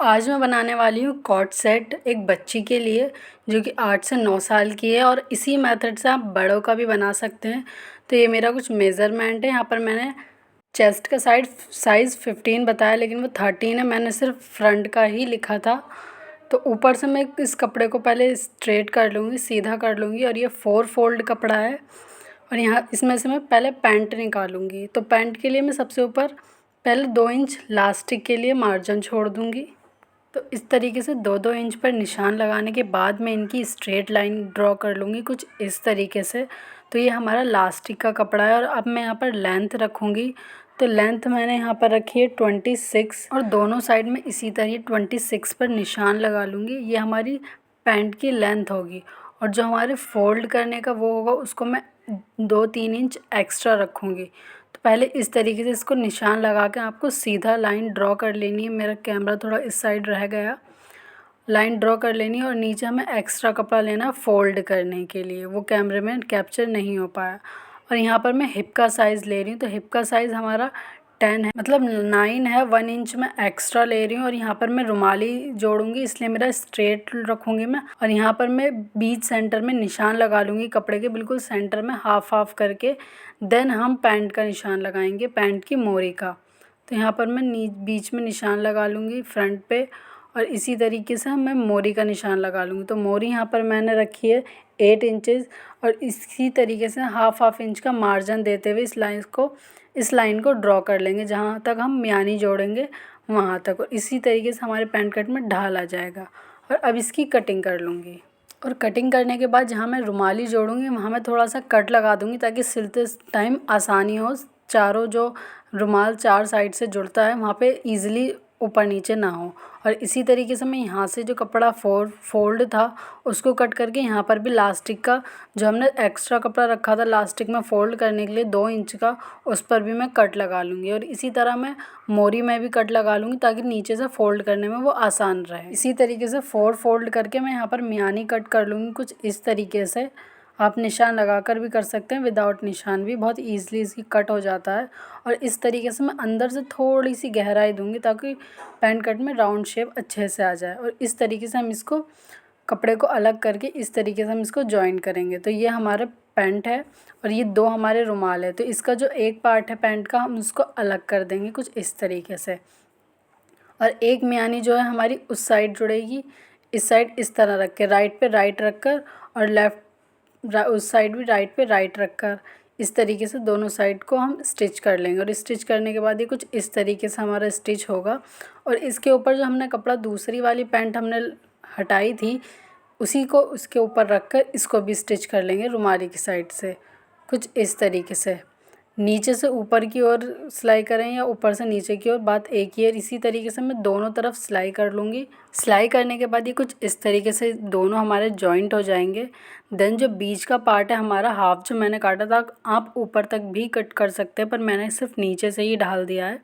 आज मैं बनाने वाली हूँ कॉर्ड सेट एक बच्ची के लिए जो कि 8 से 9 साल की है और इसी मेथड से आप बड़ों का भी बना सकते हैं। तो ये मेरा कुछ मेज़रमेंट है। यहाँ पर मैंने चेस्ट का साइज़ 15 बताया, लेकिन वो 13 है। मैंने सिर्फ फ्रंट का ही लिखा था। तो ऊपर से मैं इस कपड़े को पहले स्ट्रेट कर लूँगी, सीधा कर लूँगी। और ये 4 फोल्ड कपड़ा है और यहाँ इसमें से मैं पहले पैंट निकालूँगी। तो पैंट के लिए मैं सबसे ऊपर पहले 2 इंच लास्टिक के लिए मार्जिन छोड़ दूँगी। तो इस तरीके से 2-2 इंच पर निशान लगाने के बाद मैं इनकी स्ट्रेट लाइन ड्रॉ कर लूँगी कुछ इस तरीके से। तो ये हमारा लास्टिक का कपड़ा है और अब मैं यहाँ पर लेंथ रखूँगी। तो लेंथ मैंने यहाँ पर रखी है 26 और दोनों साइड में इसी तरह 26 पर निशान लगा लूँगी। ये हमारी पैंट की लेंथ होगी और जो हमारे फ़ोल्ड करने का वो होगा उसको मैं 2-3 इंच एक्स्ट्रा रखूँगी। तो पहले इस तरीके से इसको निशान लगा के आपको सीधा लाइन ड्रॉ कर लेनी है। मेरा कैमरा थोड़ा इस साइड रह गया। लाइन ड्रॉ कर लेनी है और नीचे हमें एक्स्ट्रा कपड़ा लेना फ़ोल्ड करने के लिए, वो कैमरे में कैप्चर नहीं हो पाया। और यहाँ पर मैं हिप का साइज़ ले रही हूँ। तो हिप का साइज़ हमारा 10 है, मतलब 9 है। 1 इंच मैं एक्स्ट्रा ले रही हूँ और यहाँ पर मैं रुमाली जोड़ूंगी, इसलिए मेरा स्ट्रेट रखूँगी मैं। और यहाँ पर मैं बीच सेंटर में निशान लगा लूँगी कपड़े के बिल्कुल सेंटर में हाफ हाफ करके। देन हम पैंट का निशान लगाएंगे, पैंट की मोरी का। तो यहाँ पर मैं बीच में निशान लगा लूँगी फ्रंट पे और इसी तरीके से मैं मोरी का निशान लगा लूँगी। तो मोरी यहाँ पर मैंने रखी है 8 इंचेस और इसी तरीके से हाफ इंच का मार्जिन देते हुए इस लाइन को ड्रॉ कर लेंगे जहाँ तक हम मियानी जोड़ेंगे वहाँ तक। और इसी तरीके से हमारे पैंट कट में ढाल आ जाएगा। और अब इसकी कटिंग कर लूँगी और कटिंग करने के बाद जहाँ मैं रुमाली जोड़ूंगी वहाँ मैं थोड़ा सा कट लगा दूँगी ताकि सिलते टाइम आसानी हो। चारों जो रुमाल 4 साइड से जुड़ता है वहाँ पे ईज़िली ऊपर नीचे ना हो। और इसी तरीके से मैं यहाँ से जो कपड़ा फोल्ड था उसको कट करके यहाँ पर भी लास्टिक का जो हमने एक्स्ट्रा कपड़ा रखा था लास्टिक में फ़ोल्ड करने के लिए 2 इंच का, उस पर भी मैं कट लगा लूँगी। और इसी तरह मैं मोरी में भी कट लगा लूँगी ताकि नीचे से फ़ोल्ड करने में वो आसान रहे। इसी तरीके से 4 फोल्ड करके मैं यहाँ पर मियानी कट कर लूँगी कुछ इस तरीके से। आप निशान लगाकर भी कर सकते हैं, विदाउट निशान भी बहुत ईज़िली इसकी कट हो जाता है। और इस तरीके से मैं अंदर से थोड़ी सी गहराई दूँगी ताकि पैंट कट में राउंड शेप अच्छे से आ जाए। और इस तरीके से हम इसको कपड़े को अलग करके इस तरीके से हम इसको जॉइन करेंगे। तो ये हमारा पैंट है और ये 2 हमारे रुमाल है। तो इसका जो एक पार्ट है पैंट का हम उसको अलग कर देंगे कुछ इस तरीके से। और एक मियानी जो है हमारी उस साइड जुड़ेगी, इस साइड इस तरह रख के राइट पे राइट रख कर और उस साइड भी राइट पे राइट रख कर इस तरीके से दोनों साइड को हम स्टिच कर लेंगे। और स्टिच करने के बाद ये कुछ इस तरीके से हमारा स्टिच होगा। और इसके ऊपर जो हमने कपड़ा दूसरी वाली पैंट हमने हटाई थी उसी को उसके ऊपर रख कर इसको भी स्टिच कर लेंगे रुमाली की साइड से कुछ इस तरीके से। नीचे से ऊपर की ओर सिलाई करें या ऊपर से नीचे की ओर, बात एक ही है। इसी तरीके से मैं दोनों तरफ सिलाई कर लूँगी। सिलाई करने के बाद ये कुछ इस तरीके से दोनों हमारे जॉइंट हो जाएंगे। देन जो बीच का पार्ट है हमारा हाफ जो मैंने काटा था, आप ऊपर तक भी कट कर सकते हैं, पर मैंने सिर्फ नीचे से ही ढाल दिया है।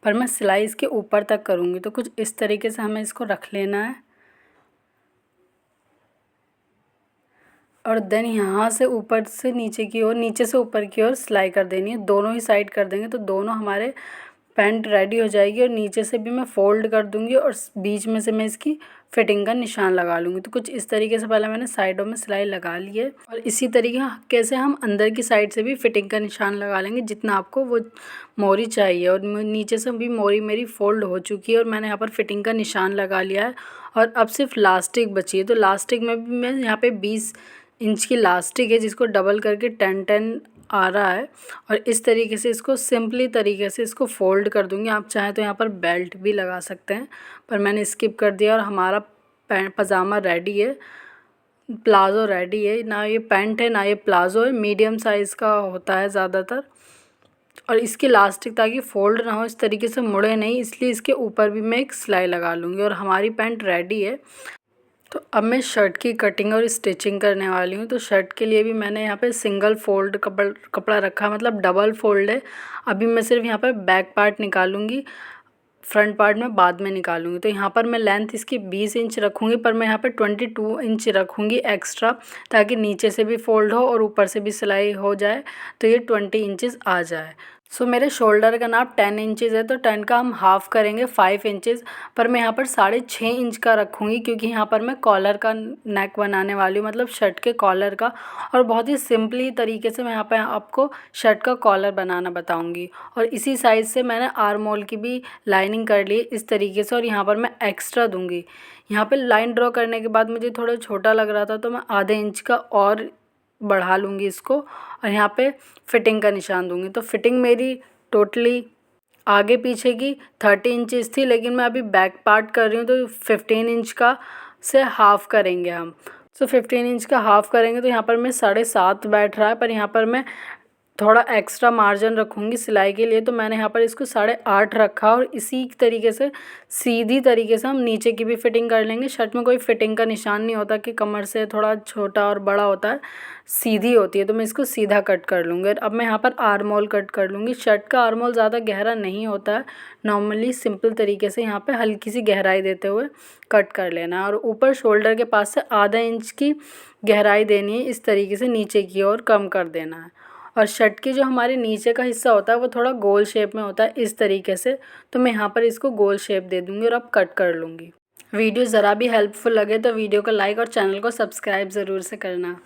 पर मैं सिलाई इसके ऊपर तक करूँगी। तो कुछ इस तरीके से हमें इसको रख लेना है और देन यहाँ से ऊपर से नीचे की ओर, नीचे से ऊपर की ओर सिलाई कर देनी है। दोनों ही साइड कर देंगे तो दोनों हमारे पैंट रेडी हो जाएगी। और नीचे से भी मैं फ़ोल्ड कर दूँगी और बीच में से मैं इसकी फिटिंग का निशान लगा लूँगी। तो कुछ इस तरीके से पहले मैंने साइडों में सिलाई लगा ली है और इसी तरीके से हम अंदर की साइड से भी फिटिंग का निशान लगा लेंगे जितना आपको वो मोरी चाहिए। और नीचे से भी मोरी मेरी फ़ोल्ड हो चुकी है और मैंने यहाँ पर फिटिंग का निशान लगा लिया है। और अब सिर्फ लास्टिक बची है। तो लास्टिक में भी मैं यहाँ पे 20 इंच की लास्टिक है जिसको डबल करके 10-10 आ रहा है। और इस तरीके से इसको सिंपली तरीके से इसको फ़ोल्ड कर दूँगी। आप चाहें तो यहाँ पर बेल्ट भी लगा सकते हैं, पर मैंने स्किप कर दिया। और हमारा पजामा रेडी है, प्लाज़ो रेडी है। ना ये पैंट है ना ये प्लाज़ो है, मीडियम साइज़ का होता है ज़्यादातर। और इसकी लास्टिक ताकि फ़ोल्ड ना हो, इस तरीके से मुड़े नहीं, इसलिए इसके ऊपर भी मैं एक सिलाई लगा लूँगी। और हमारी पैंट रेडी है। तो अब मैं शर्ट की कटिंग और स्टिचिंग करने वाली हूँ। तो शर्ट के लिए भी मैंने यहाँ पे सिंगल फोल्ड कपड़ा रखा, मतलब डबल फोल्ड है। अभी मैं सिर्फ यहाँ पर बैक पार्ट निकालूंगी, फ्रंट पार्ट में बाद में निकालूंगी। तो यहाँ पर मैं लेंथ इसकी 20 इंच रखूँगी, पर मैं यहाँ पर 22 इंच रखूँगी एक्स्ट्रा ताकि नीचे से भी फोल्ड हो और ऊपर से भी सिलाई हो जाए तो ये 20 इंचेस आ जाए। सो मेरे शोल्डर का नाप 10 इंचज़ है, तो 10 का हम हाफ़ करेंगे 5 इंचज़, पर मैं यहाँ पर 6.5 इंच का रखूँगी क्योंकि यहाँ पर मैं कॉलर का नेक बनाने वाली हूँ, मतलब शर्ट के कॉलर का। और बहुत ही सिंपली तरीके से मैं यहाँ पे आपको शर्ट का कॉलर बनाना बताऊँगी। और इसी साइज़ से मैंने आर्म होल की भी लाइनिंग कर ली इस तरीके से, और यहाँ पर मैं एक्स्ट्रा दूँगी। यहाँ पे लाइन ड्रॉ करने के बाद मुझे थोड़ा छोटा लग रहा था, तो मैं आधे इंच का और बढ़ा लूँगी इसको, और यहाँ पे फिटिंग का निशान दूँगी। तो फिटिंग मेरी टोटली आगे पीछे की 30 इंचज़ थी, लेकिन मैं अभी बैक पार्ट कर रही हूँ तो 15 इंच का से हाफ़ करेंगे हम। सो 15 इंच का हाफ़ करेंगे, तो यहाँ पर मैं 7.5 बैठ रहा है, पर यहाँ पर मैं थोड़ा एक्स्ट्रा मार्जिन रखूँगी सिलाई के लिए, तो मैंने यहाँ पर इसको 8.5 रखा। और इसी तरीके से सीधी तरीके से हम नीचे की भी फिटिंग कर लेंगे। शर्ट में कोई फिटिंग का निशान नहीं होता कि कमर से थोड़ा छोटा और बड़ा होता है, सीधी होती है, तो मैं इसको सीधा कट कर लूँगी। अब मैं यहाँ पर आर्म होल कट कर लूँगी। शर्ट का आर्म होल ज़्यादा गहरा नहीं होता है, नॉर्मली सिंपल तरीके से यहाँ पे हल्की सी गहराई देते हुए कट कर लेना है। और ऊपर शोल्डर के पास से आधा इंच की गहराई देनी है, इस तरीके से नीचे की ओर कम कर देना है। और शर्ट की जो हमारे नीचे का हिस्सा होता है वो थोड़ा गोल शेप में होता है इस तरीके से, तो मैं यहाँ पर इसको गोल शेप दे दूँगी और अब कट कर लूँगी। वीडियो ज़रा भी हेल्पफुल लगे तो वीडियो को लाइक और चैनल को सब्सक्राइब ज़रूर से करना।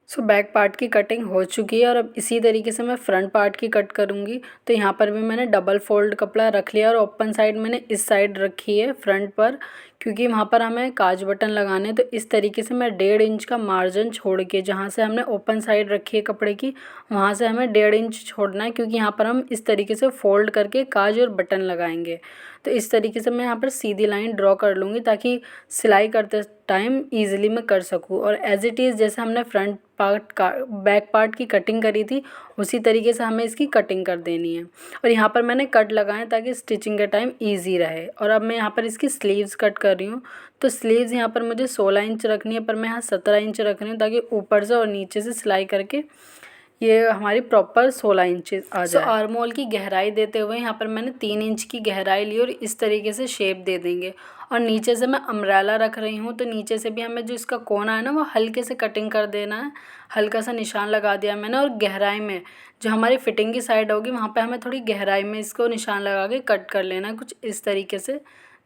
सो बैक पार्ट की कटिंग हो चुकी है, और अब इसी तरीके से मैं फ्रंट पार्ट की कट करूँगी। तो यहाँ पर भी मैंने डबल फोल्ड कपड़ा रख लिया, और ओपन साइड मैंने इस साइड रखी है फ्रंट पर, क्योंकि वहाँ पर हमें काज बटन लगाने हैं। तो इस तरीके से मैं 1.5 इंच का मार्जिन छोड़ के, जहाँ से हमने ओपन साइड रखी है कपड़े की, वहाँ से हमें 1.5 इंच छोड़ना है, क्योंकि यहाँ पर हम इस तरीके से फ़ोल्ड करके काज और बटन लगाएंगे। तो इस तरीके से मैं यहाँ पर सीधी लाइन ड्रॉ कर लूँगी, ताकि सिलाई करते टाइम ईज़िली मैं कर सकूँ। और एज़ इट इज़ जैसे हमने फ्रंट पार्ट का बैक पार्ट की कटिंग करी थी, उसी तरीके से हमें इसकी कटिंग कर देनी है। और यहाँ पर मैंने कट लगाए ताकि स्टिचिंग के टाइम ईज़ी रहे। और अब मैं यहाँ पर इसकी स्लीव्स कट कर रही हूँ। तो स्लीव्स यहाँ पर मुझे 16 इंच रखनी है, पर मैं यहाँ 17 इंच रख रही हूँ, ताकि ऊपर से और नीचे से सिलाई करके ये हमारी प्रॉपर 16 इंचेस आ जाए। तो आर्म होल की गहराई देते हुए यहाँ पर मैंने 3 इंच की गहराई ली, और इस तरीके से शेप दे देंगे। और नीचे से मैं अम्ब्रेला रख रही हूँ, तो नीचे से भी हमें जो इसका कोना है ना, वो हल्के से कटिंग कर देना है। हल्का सा निशान लगा दिया मैंने, और गहराई में जो हमारी फिटिंग की साइड होगी वहाँ पे हमें थोड़ी गहराई में इसको निशान लगा के कट कर लेना है, कुछ इस तरीके से,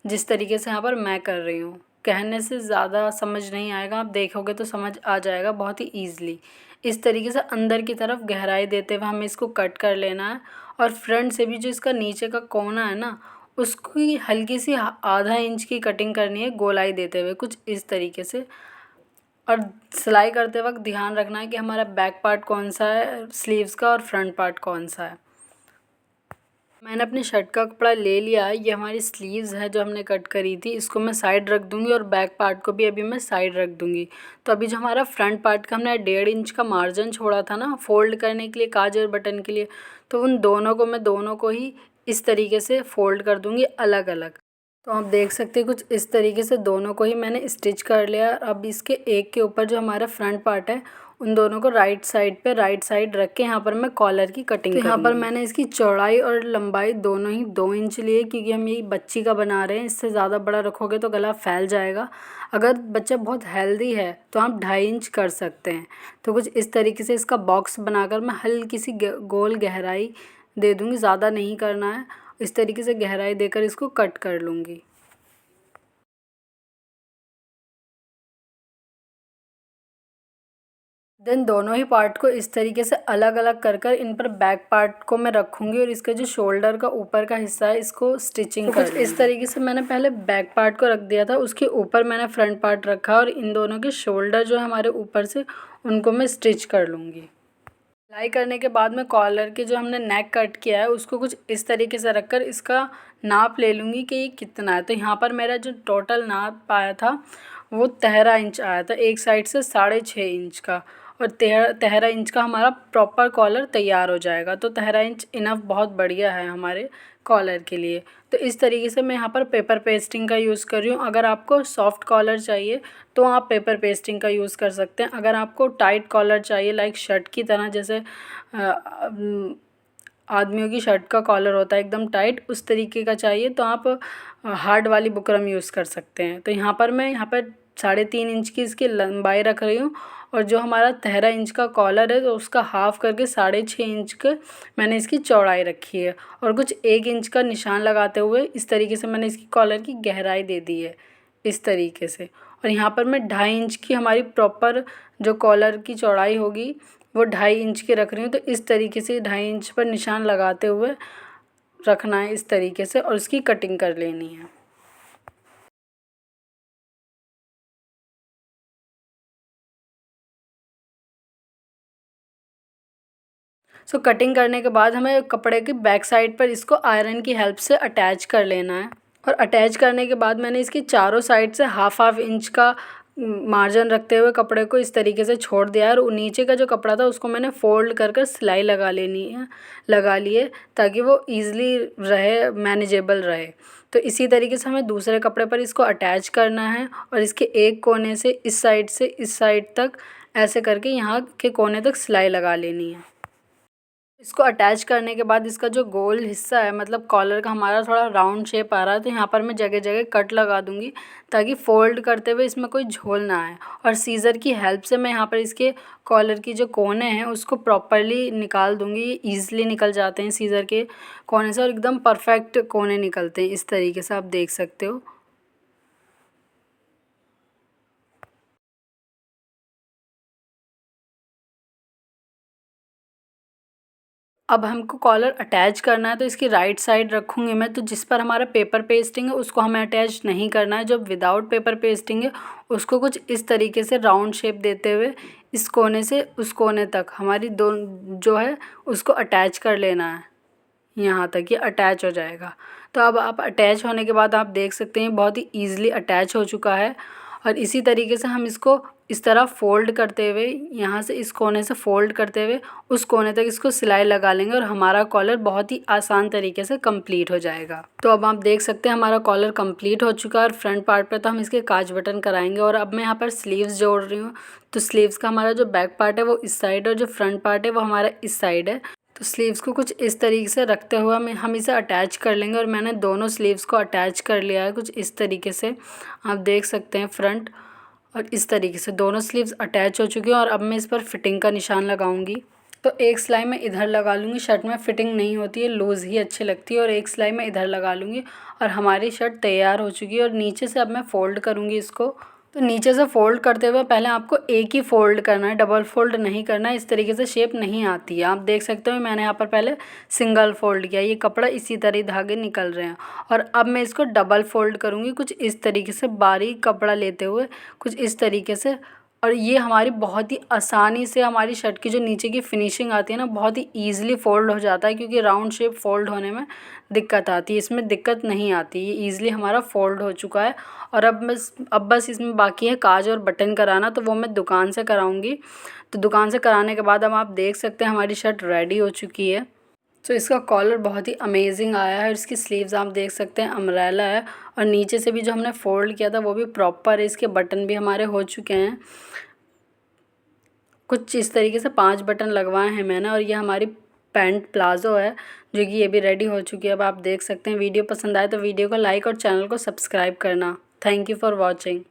जिस तरीके से यहाँ पर मैं कर रही हूँ। कहने से ज़्यादा समझ नहीं आएगा, आप देखोगे तो समझ आ जाएगा बहुत ही ईज़िली। इस तरीके से अंदर की तरफ गहराई देते हुए हमें इसको कट कर लेना है। और फ्रंट से भी जो इसका नीचे का कोना है ना, उसकी हल्की सी आधा इंच की कटिंग करनी है, गोलाई देते हुए कुछ इस तरीके से। और सिलाई करते वक्त ध्यान रखना है कि हमारा बैक पार्ट कौन सा है स्लीव्स का, और फ्रंट पार्ट कौन सा है। मैंने अपनी शर्ट का कपड़ा ले लिया है, ये हमारी स्लीव्स है जो हमने कट करी थी, इसको मैं साइड रख दूँगी, और बैक पार्ट को भी अभी मैं साइड रख दूँगी। तो अभी जो हमारा फ्रंट पार्ट का हमने 1.5 इंच का मार्जिन छोड़ा था ना फ़ोल्ड करने के लिए, काज और बटन के लिए, तो उन दोनों को मैं दोनों को ही इस तरीके से फ़ोल्ड कर दूँगी अलग अलग। तो आप देख सकते हैं कुछ इस तरीके से दोनों को ही मैंने स्टिच कर लिया। अब इसके एक के ऊपर जो हमारा फ्रंट पार्ट है, उन दोनों को राइट साइड पे राइट साइड रख के यहाँ पर मैं कॉलर की कटिंग तो यहाँ पर मैंने इसकी चौड़ाई और लंबाई दोनों ही 2 इंच लिए, क्योंकि हम ये बच्ची का बना रहे हैं। इससे ज़्यादा बड़ा रखोगे तो गला फैल जाएगा। अगर बच्चा बहुत हेल्दी है तो आप 2.5 इंच कर सकते हैं। तो कुछ इस तरीके से इसका बॉक्स बनाकर मैं हल्की सी गोल गहराई दे दूँगी, ज़्यादा नहीं करना है। इस तरीके से गहराई देकर इसको कट कर लूँगी। देन दोनों ही पार्ट को इस तरीके से अलग अलग कर कर इन पर बैक पार्ट को मैं रखूँगी, और इसका जो शोल्डर का ऊपर का हिस्सा है इसको स्टिचिंग कर इस तरीके से मैंने पहले बैक पार्ट को रख दिया था, उसके ऊपर मैंने फ्रंट पार्ट रखा, और इन दोनों के शोल्डर जो है हमारे ऊपर से, उनको मैं स्टिच कर लूँगी। सिलाई करने के बाद में कॉलर के जो हमने नेक कट किया है उसको कुछ इस तरीके से रखकर इसका नाप ले लूँगी कि ये कितना है। तो यहाँ पर मेरा जो टोटल नाप आया था वो 13 इंच आया था, एक साइड से 6.5 इंच का, और 13 इंच का हमारा प्रॉपर कॉलर तैयार हो जाएगा। तो 13 इंच इनफ बहुत बढ़िया है हमारे कॉलर के लिए। तो इस तरीके से मैं यहाँ पर पेपर पेस्टिंग का यूज़ कर रही हूँ। अगर आपको सॉफ्ट कॉलर चाहिए तो आप पेपर पेस्टिंग का यूज़ कर सकते हैं। अगर आपको टाइट कॉलर चाहिए लाइक शर्ट की तरह, जैसे आदमियों की शर्ट का कॉलर होता है एकदम टाइट, उस तरीके का चाहिए तो आप हार्ड वाली बुकरम यूज़ कर सकते हैं। तो यहाँ पर मैं 3.5 इंच की इसकी लंबाई रख रही हूँ, और जो हमारा 13 इंच का कॉलर है तो उसका हाफ करके 6.5 इंच का मैंने इसकी चौड़ाई रखी है और कुछ 1 इंच का निशान लगाते हुए इस तरीके से मैंने इसकी कॉलर की गहराई दे दी है इस तरीके से। और यहाँ पर मैं 2.5 इंच की हमारी प्रॉपर जो कॉलर की चौड़ाई होगी वो 2.5 इंच की रख रही हूँ। तो इस तरीके से 2.5 इंच पर निशान लगाते हुए रखना है इस तरीके से और इसकी कटिंग कर लेनी है। कटिंग करने के बाद हमें कपड़े की बैक साइड पर इसको आयरन की हेल्प से अटैच कर लेना है। और अटैच करने के बाद मैंने इसकी चारों साइड से हाफ इंच का मार्जिन रखते हुए कपड़े को इस तरीके से छोड़ दिया है और नीचे का जो कपड़ा था उसको मैंने फ़ोल्ड कर कर सिलाई लगा लिए ताकि वो ईज़िली रहे, मैनेजेबल रहे। तो इसी तरीके से हमें दूसरे कपड़े पर इसको अटैच करना है और इसके एक कोने से इस साइड तक ऐसे करके यहाँ के कोने तक सिलाई लगा लेनी है। इसको अटैच करने के बाद इसका जो गोल हिस्सा है मतलब कॉलर का हमारा थोड़ा राउंड शेप आ रहा है तो यहाँ पर मैं जगह जगह कट लगा दूँगी ताकि फ़ोल्ड करते हुए इसमें कोई झोल ना आए। और सीज़र की हेल्प से मैं यहाँ पर इसके कॉलर की जो कोने हैं उसको प्रॉपरली निकाल दूँगी। ये ईज़िली निकल जाते हैं सीज़र के कोने से और एकदम परफेक्ट कोने निकलते हैं इस तरीके से आप देख सकते हो। अब हमको कॉलर अटैच करना है तो इसकी राइट साइड रखूँगी मैं, तो जिस पर हमारा पेपर पेस्टिंग है उसको हमें अटैच नहीं करना है। जो विदाउट पेपर पेस्टिंग है उसको कुछ इस तरीके से राउंड शेप देते हुए इस कोने से उस कोने तक हमारी दो जो है उसको अटैच कर लेना है। यहाँ तक ये अटैच हो जाएगा। तो अब आप अटैच होने के बाद आप देख सकते हैं बहुत ही ईज़िली अटैच हो चुका है। और इसी तरीके से हम इसको इस तरह फ़ोल्ड करते हुए यहाँ से इस कोने से फ़ोल्ड करते हुए उस कोने तक इसको सिलाई लगा लेंगे और हमारा कॉलर बहुत ही आसान तरीके से कंप्लीट हो जाएगा। तो अब आप देख सकते हैं हमारा कॉलर कंप्लीट हो चुका है और फ्रंट पार्ट पे तो हम इसके काज बटन कराएंगे। और अब मैं यहाँ पर स्लीव्स जोड़ रही हूँ। तो स्लीव्स का हमारा जो बैक पार्ट है वो इस साइड और जो फ्रंट पार्ट है वो हमारा इस साइड है। तो स्लीव्स को कुछ इस तरीके से रखते हुए हम इसे अटैच कर लेंगे और मैंने दोनों स्लीव्स को अटैच कर लिया है कुछ इस तरीके से। आप देख सकते हैं फ्रंट और इस तरीके से दोनों स्लीव्स अटैच हो चुकी हैं। और अब मैं इस पर फिटिंग का निशान लगाऊंगी। तो एक सिलाई मैं इधर लगा लूँगी, शर्ट में फिटिंग नहीं होती है, लूज़ ही अच्छी लगती है। और एक सिलाई मैं इधर लगा लूँगी और हमारी शर्ट तैयार हो चुकी है। और नीचे से अब मैं फ़ोल्ड करूँगी इसको। तो नीचे से फ़ोल्ड करते हुए पहले आपको एक ही फ़ोल्ड करना है, डबल फ़ोल्ड नहीं करना है, इस तरीके से शेप नहीं आती है। आप देख सकते हो मैंने यहाँ पर पहले सिंगल फ़ोल्ड किया, ये कपड़ा इसी तरह धागे निकल रहे हैं। और अब मैं इसको डबल फ़ोल्ड करूँगी कुछ इस तरीके से, बारीक कपड़ा लेते हुए कुछ इस तरीके से। और ये हमारी बहुत ही आसानी से हमारी शर्ट की जो नीचे की फिनिशिंग आती है ना बहुत ही ईज़िली फ़ोल्ड हो जाता है, क्योंकि राउंड शेप फ़ोल्ड होने में दिक्कत आती है, इसमें दिक्कत नहीं आती। ये ईज़िली हमारा फ़ोल्ड हो चुका है। और अब बस इसमें बाकी है काज और बटन कराना, तो वो मैं दुकान से कराऊंगी। तो दुकान से कराने के बाद अब आप देख सकते हैं हमारी शर्ट रेडी हो चुकी है। तो इसका कॉलर बहुत ही अमेजिंग आया है। इसकी स्लीव्स आप देख सकते हैं अम्ब्रेला है और नीचे से भी जो हमने फ़ोल्ड किया था वो भी प्रॉपर है। इसके बटन भी हमारे हो चुके हैं कुछ इस तरीके से, 5 बटन लगवाए हैं मैंने। और ये हमारी पैंट प्लाज़ो है जो कि ये भी रेडी हो चुकी है। अब आप देख सकते हैं। वीडियो पसंद आए तो वीडियो को लाइक और चैनल को सब्सक्राइब करना। Thank you for watching.